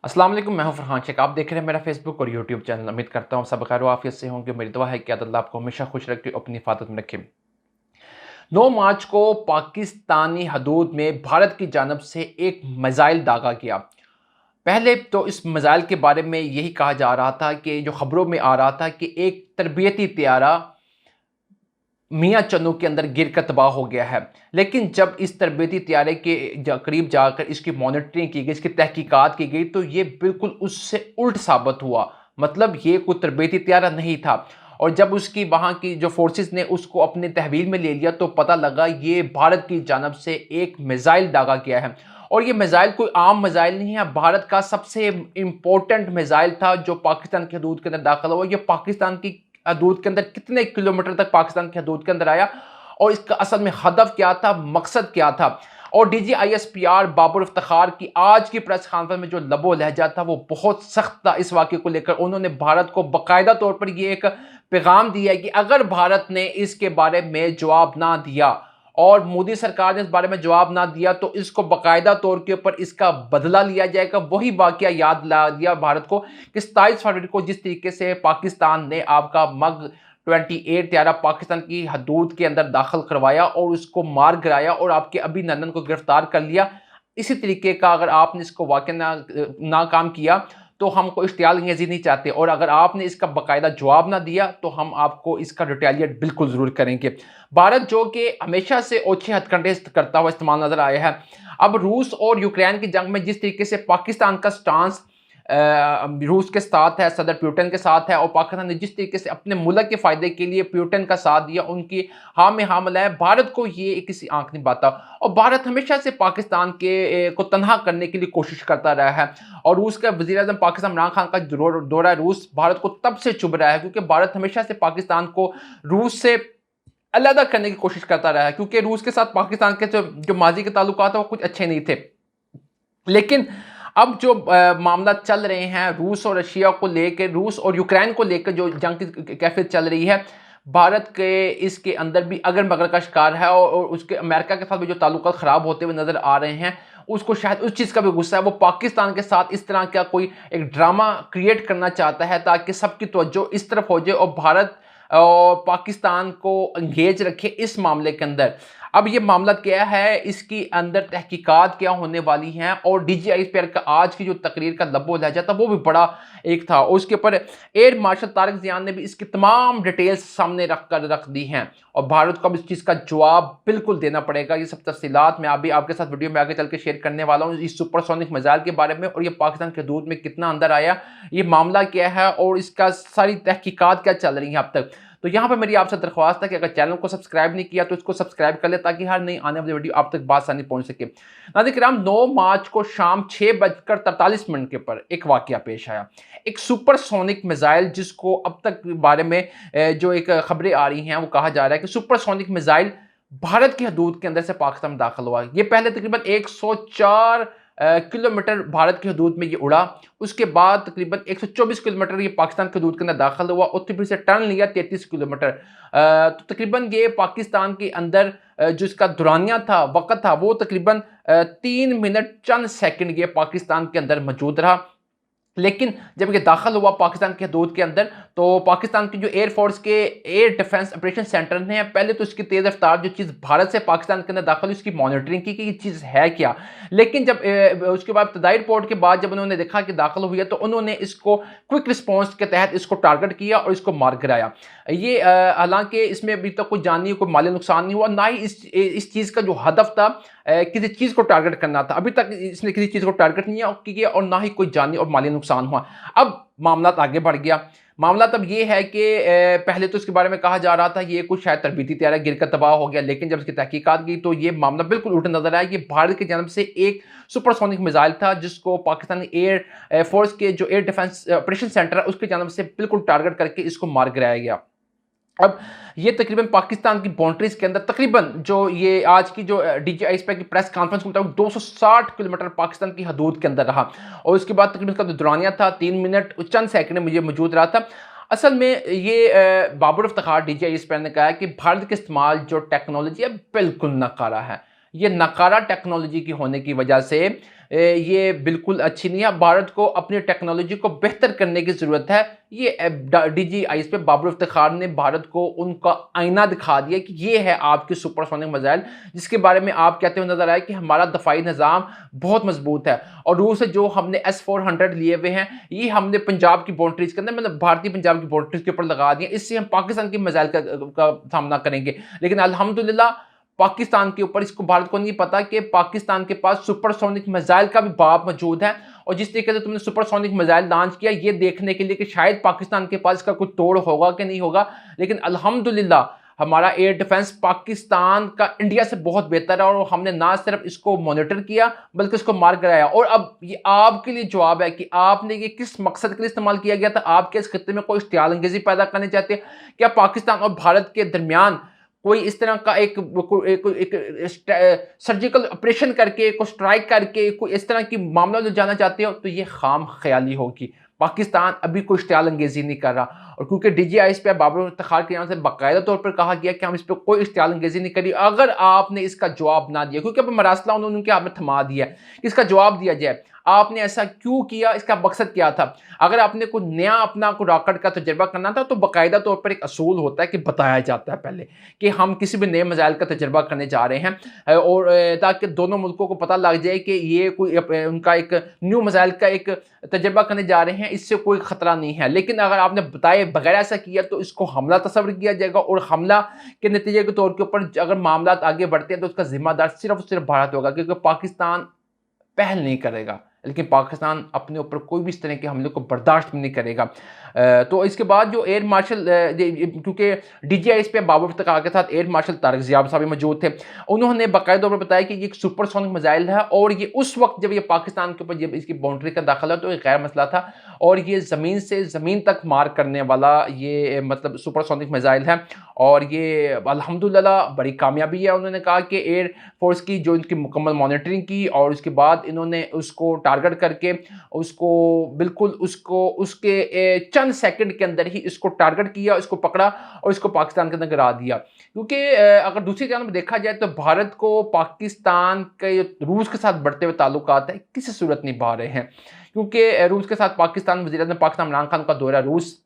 अस्सलाम वालेकुम, मैं हूं फरहान शेख। आप देख रहे हैं मेरा फेसबुक और यूट्यूब चैनल। उम्मीद करता हूं सब खैर आफियत से होंगे। मेरी दुआ है कि अल्लाह आपको हमेशा खुश रखे, अपनी हिफाजत में रखे। 9 मार्च को पाकिस्तानी हदूद में भारत की जानब से एक मिसाइल दागा गया। पहले तो इस मिसाइल के बारे में यही कहा जा रहा था कि जो खबरों में आ रहा था कि एक तरबियती त्यारा मियाँ चन्नू के अंदर गिर कर तबाह हो गया है। लेकिन जब इस तरबेती त्यारे के करीब जाकर इसकी मॉनिटरिंग की गई, इसकी तहकीकात की गई, तो ये बिल्कुल उससे उल्ट साबित हुआ। मतलब ये कोई तरबेती त्यारा नहीं था। और जब उसकी वहाँ की जो फोर्सेस ने उसको अपने तहवील में ले लिया तो पता लगा ये भारत की जानब से एक मिसाइल दागा गया है। और ये मिसाइल कोई आम मिसाइल नहीं है, भारत का सबसे इंपॉर्टेंट मिसाइल था जो पाकिस्तान की हदूद के अंदर दाखिल हुआ। ये पाकिस्तान की हदूद के अंदर कितने किलोमीटर तक पाकिस्तान की हदूद के अंदर आया और इसका असल में हदफ क्या था, मकसद क्या था। और DGISPR बाबर इफ्तिखार की आज की प्रेस कॉन्फ्रेंस में जो लबो लहजा था वो बहुत सख्त था इस वाक़े को लेकर। उन्होंने भारत को बाकायदा तौर पर ये एक पैगाम दिया है कि अगर भारत ने इसके बारे में जवाब ना दिया और मोदी सरकार ने इस बारे में जवाब ना दिया तो इसको बाकायदा तौर के ऊपर इसका बदला लिया जाएगा। वही वाकया याद ला दिया भारत को कि 27 फरवरी को जिस तरीके से पाकिस्तान ने आपका MiG-28 त्यारा पाकिस्तान की हदूद के अंदर दाखिल करवाया और उसको मार गिराया और आपके अभिनंदन को गिरफ्तार कर लिया। इसी तरीके का अगर आपने इसको वाकई ना काम किया तो हम कोई इश्तियाल अंगेज़ी नहीं चाहते, और अगर आपने इसका बाकायदा जवाब ना दिया तो हम आपको इसका रिटेलिएट बिल्कुल ज़रूर करेंगे। भारत जो कि हमेशा से ओछे हथकंडे करता हुआ इस्तेमाल नज़र आया है, अब रूस और यूक्रेन की जंग में जिस तरीके से पाकिस्तान का स्टांस रूस के साथ है, सदर पुतिन के साथ है, और पाकिस्तान ने जिस तरीके से अपने मुल्क के फ़ायदे के लिए पुतिन का साथ दिया, उनकी हाँ में हाँ मिलाया, भारत को ये किसी आंख नहीं बाता। और भारत हमेशा से पाकिस्तान के को तनहा करने के लिए कोशिश करता रहा है। और रूस का वज़ीर-ए-आज़म पाकिस्तान इमरान खान का दौरा रूस भारत को तब से चुभ रहा है क्योंकि भारत हमेशा से पाकिस्तान को रूस से अलग करने की कोशिश करता रहा है, क्योंकि रूस के साथ पाकिस्तान के जो माजी के ताल्लुकात है वो कुछ अच्छे नहीं थे। लेकिन अब जो मामला चल रहे हैं रूस और रशिया को लेकर, रूस और यूक्रेन को लेकर जो जंग की कैफियत चल रही है, भारत के इसके अंदर भी अगर मगर का शिकार है और उसके अमेरिका के साथ भी जो ताल्लुकात ख़राब होते हुए नज़र आ रहे हैं, उसको शायद उस चीज़ का भी गुस्सा है। वो पाकिस्तान के साथ इस तरह का कोई एक ड्रामा क्रिएट करना चाहता है ताकि सबकी तवज्जो इस तरफ हो जाए और भारत और पाकिस्तान को एंगेज रखे इस मामले के अंदर। अब ये मामला क्या है, इसकी अंदर तहकीकात क्या होने वाली हैं, और DGISPR का आज की जो तकरीर का लबो लहजा था वो भी बड़ा एक था। और उसके ऊपर एयर मार्शल तारिक ज़ियान ने भी इसकी तमाम डिटेल्स सामने रख दी हैं और भारत को अब इस चीज़ का जवाब बिल्कुल देना पड़ेगा। ये सब तफसीलात मैं अभी आपके साथ वीडियो में आगे चल के शेयर करने वाला हूँ, इस सुपरसोनिक मिसाइल के बारे में, और ये पाकिस्तान के हदूद में कितना अंदर आया, ये मामला क्या है और इसका सारी तहकीकात क्या चल रही हैं अब तक। तो यहाँ पर मेरी आपसे दरख्वास्त है कि अगर चैनल को सब्सक्राइब नहीं किया तो इसको सब्सक्राइब कर ले ताकि हर नई आने वाली वीडियो आप तक बासानी पहुँच सके। नाज़रीन किराम, 9 मार्च को शाम 6:43 के पर एक वाकया पेश आया। एक सुपरसोनिक मिसाइल जिसको अब तक बारे में जो एक खबरें आ रही हैं वो कहा जा रहा है कि सुपरसोनिक मिसाइल भारत की हदूद के अंदर से पाकिस्तान में दाखिल हुआ। ये पहले तकरीबन 104 किलोमीटर भारत की हदूद में ये उड़ा। उसके बाद तकरीबन 124 किलोमीटर ये पाकिस्तान की हदूद के अंदर दाखिल हुआ और फिर से टर्न लिया 33 किलोमीटर। तो तकरीबन ये पाकिस्तान के अंदर जो इसका दुरानिया था, वक़्त था, वो तकरीबन 3 मिनट चंद सेकंड ये पाकिस्तान के अंदर मौजूद रहा। लेकिन जब ये दाखिल हुआ पाकिस्तान के हदूद के अंदर तो पाकिस्तान की जो एयरफोर्स के एयर डिफेंस ऑपरेशन सेंटर ने पहले तो इसकी तेज़ रफ्तार जो चीज़ भारत से पाकिस्तान के अंदर दाखिल हुई उसकी मॉनिटरिंग की कि ये चीज़ है क्या। लेकिन जब उसके बाद इब्तदाई रिपोर्ट के बाद जब उन्होंने देखा कि दाखिल हुई है तो उन्होंने इसको क्विक रिस्पॉन्स के तहत इसको टारगेट किया और इसको मार गिराया। ये हालांकि इसमें अभी तक कोई जानी कोई माली नुकसान नहीं हुआ, ना ही इस चीज़ का जो हदफ था किसी चीज़ को टारगेट करना था, अभी तक इसने किसी चीज़ को टारगेट नहीं किया और ना ही कोई जानी और माली नुकसान हुआ। अब मामला आगे बढ़ गया। मामला तब ये है कि पहले तो इसके बारे में कहा जा रहा था ये कुछ शायद तरबीती त्यारा गिर कर तबाह हो गया, लेकिन जब इसकी तहकीकात की तो ये मामला बिल्कुल उल्टा नजर आया। ये भारत की जानब से एक सुपरसोनिक मिसाइल था जिसको पाकिस्तानी एयर फोर्स के जो एयर डिफेंस ऑपरेशन सेंटर है उसकी जानब से बिल्कुल टारगेट करके इसको मार गिराया गया। अब ये तकरीबन पाकिस्तान की बाउंड्रीज के अंदर तकरीबन जो ये आज की जो DGISPR की प्रेस कॉन्फ्रेंस में 260 किलोमीटर पाकिस्तान की हदूद के अंदर रहा और उसके बाद तकरीबन इसका जो दुरानिया था 3 मिनट चंद सेकंड में मुझे मौजूद रहा था। असल में ये बाबर इफ्तिखार DGISPR ने कहा है कि भारत के इस्तेमाल जो टेक्नोलॉजी है बिल्कुल नकारा है। ये नकारा टेक्नोलॉजी की होने की वजह से ये बिल्कुल अच्छी नहीं है। भारत को अपनी टेक्नोलॉजी को बेहतर करने की ज़रूरत है। ये DGIS पे बाबर इफ्तिखार ने भारत को उनका आईना दिखा दिया कि ये है आपकी सुपरसोनिक मिसाइल, जिसके बारे में आप कहते हुए नजर आए कि हमारा दफाई निज़ाम बहुत मजबूत है। और रूस से जो हमने S-400 लिए हुए हैं, ये हमने पंजाब की बाउंड्रीज के अंदर, मतलब भारतीय पंजाब की बाउंड्रीज के ऊपर लगा दिए। इससे हम पाकिस्तान की मिसाइल का सामना करेंगे। लेकिन अल्हम्दुलिल्लाह पाकिस्तान के ऊपर, इसको भारत को नहीं पता कि पाकिस्तान के पास सुपरसोनिक मिसाइल का भी बाप मौजूद है। और जिस तरीके से तुमने सुपरसोनिक मिसाइल लॉन्च किया, ये देखने के लिए कि शायद पाकिस्तान के पास इसका कुछ तोड़ होगा कि नहीं होगा, लेकिन अल्हम्दुलिल्लाह हमारा एयर डिफेंस पाकिस्तान का इंडिया से बहुत बेहतर है। और हमने ना सिर्फ इसको मॉनिटर किया बल्कि इसको मार कराया। और अब ये आपके लिए जवाब है कि आपने ये किस मकसद के लिए इस्तेमाल किया गया था। आपके इस खत्ते में कोई इश्तियाल अंगेजी पैदा करने चाहते हैं क्या? पाकिस्तान और भारत के दरमियान कोई इस तरह का एक सर्जिकल ऑपरेशन करके, कोई स्ट्राइक करके, कोई इस तरह की मामला जो जाना चाहते हो, तो ये खाम ख्याली होगी। पाकिस्तान अभी कोई इश्तियाल अंगेजी नहीं कर रहा। और क्योंकि DGIS पे बाबर इफ्तिखार के नाम से बाकायदा तौर पर कहा गया कि हम इस पर कोई इश्तियाल अंगेजी नहीं करी। अगर आपने इसका जवाब ना दिया, क्योंकि अब मरासला उन्होंने उनके हाथ में थमा दिया, इसका जवाब दिया जाए आपने ऐसा क्यों किया, इसका मकसद क्या था। अगर आपने कोई नया अपना कोई रॉकेट का तजर्बा करना था तो बाकायदा तौर पर एक असूल होता है कि बताया जाता है पहले कि हम किसी भी नए मिसाइल का तजर्बा करने जा रहे हैं, और ताकि दोनों मुल्कों को पता लग जाए कि ये कोई उनका एक न्यू मिसाइल का एक तजर्बा करने जा रहे हैं, इससे कोई खतरा नहीं है। लेकिन अगर आपने बताए बगैर ऐसा किया तो इसको हमला तस्वर किया जाएगा, और हमला के नतीजे के तौर के ऊपर अगर मामला आगे बढ़ते हैं तो उसका जिम्मेदार सिर्फ और सिर्फ भारत होगा, क्योंकि पाकिस्तान पहल नहीं करेगा। लेकिन पाकिस्तान अपने ऊपर कोई भी इस तरह के हमले को बर्दाश्त नहीं करेगा। तो इसके बाद जो एयर मार्शल, क्योंकि DGIS पे बाबर इफ्तिखार के साथ एयर मार्शल तारिक ज़िया साहब भी मौजूद थे, उन्होंने बाकायदा तौर पर बताया कि ये एक सुपरसोनिक मिसाइल है। और ये उस वक्त जब ये पाकिस्तान के ऊपर जब इसकी बाउंड्री का दाखिला तो एक गैर मसला था, और ये ज़मीन से ज़मीन तक मार करने वाला ये मतलब सुपरसोनिक मिसाइल है। और ये अल्हम्दुलिल्लाह बड़ी कामयाबी है। उन्होंने कहा कि एयर फोर्स की जो इनकी मुकम्मल मॉनिटरिंग की, और उसके बाद इन्होंने उसको टारगेट करके उसको बिल्कुल उसके चंद सेकंड के अंदर ही इसको टारगेट किया, इसको पकड़ा और इसको पाकिस्तान के अंदर गिरा दिया। क्योंकि अगर दूसरी जानब देखा जाए तो भारत को पाकिस्तान के रूस के साथ बढ़ते हुए ताल्लुकात है किसी सूरत निभा रहे हैं। क्योंकि रूस के साथ पाकिस्तान वज़ीर-ए-आज़म पाकिस्तान इमरान खान का दौरा रूस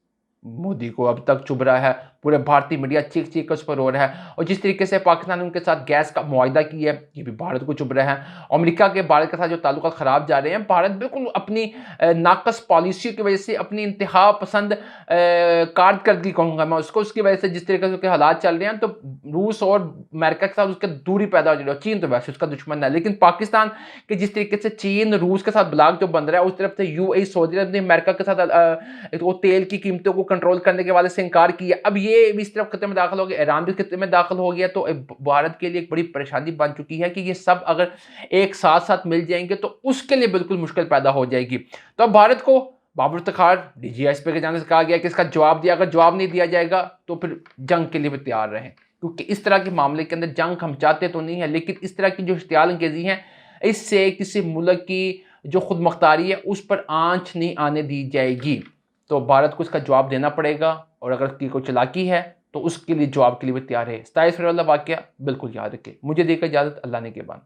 मोदी को अब तक चुभ रहा है। पूरे भारतीय मीडिया चीख चीख कर उस पर रो रहा है। और जिस तरीके से पाकिस्तान ने उनके साथ गैस का मुआहदा किया है, ये भी भारत को चुभ रहा है। अमेरिका के भारत के साथ जो ताल्लुकात ख़राब जा रहे हैं, भारत बिल्कुल अपनी नाकस पॉलिसी की वजह से, अपनी इंतहा पसंद कारकर्दगी कहूँगा मैं उसको, उसकी वजह से जिस तरीके से उसके हालात चल रहे हैं, तो रूस और अमेरिका के साथ उसके दूरी पैदा हो रही है। चीन तो वैसे उसका दुश्मन है, लेकिन पाकिस्तान के जिस तरीके से चीन रूस के साथ ब्लॉक जो बन रहा है, उस तरफ से UAE सऊदी अरब ने अमेरिका के साथ वो तेल की कीमतों को कंट्रोल करने के वाले से इनकार किया। अब ये भी इस तरफ खत्ते में दाखिल हो गया, ईरान भी खत्ते में दाखिल हो गया। तो भारत के लिए एक बड़ी परेशानी बन चुकी है कि ये सब अगर एक साथ साथ मिल जाएंगे तो उसके लिए बिल्कुल मुश्किल पैदा हो जाएगी। तो अब भारत को बाबर इफ्तिखार DGIS पे के जाने से कहा गया कि इसका जवाब दिया, अगर जवाब नहीं दिया जाएगा तो फिर जंग के लिए भी तैयार रहें। क्योंकि इस तरह के मामले के अंदर जंग हम चाहते तो नहीं है, लेकिन इस तरह की जो इश्तियाल अंगेजी हैं, इससे किसी मुल्क की जो खुद मुख्तारी है उस पर आंच नहीं आने दी जाएगी। तो भारत को इसका जवाब देना पड़ेगा, और अगर उसकी कोई चालाकी है तो उसके लिए जवाब के लिए भी तैयार है। 27 फरवरी वाला वाक़या बिल्कुल याद रखें। मुझे देकर इजाज़त, अल्लाह ने के बाद।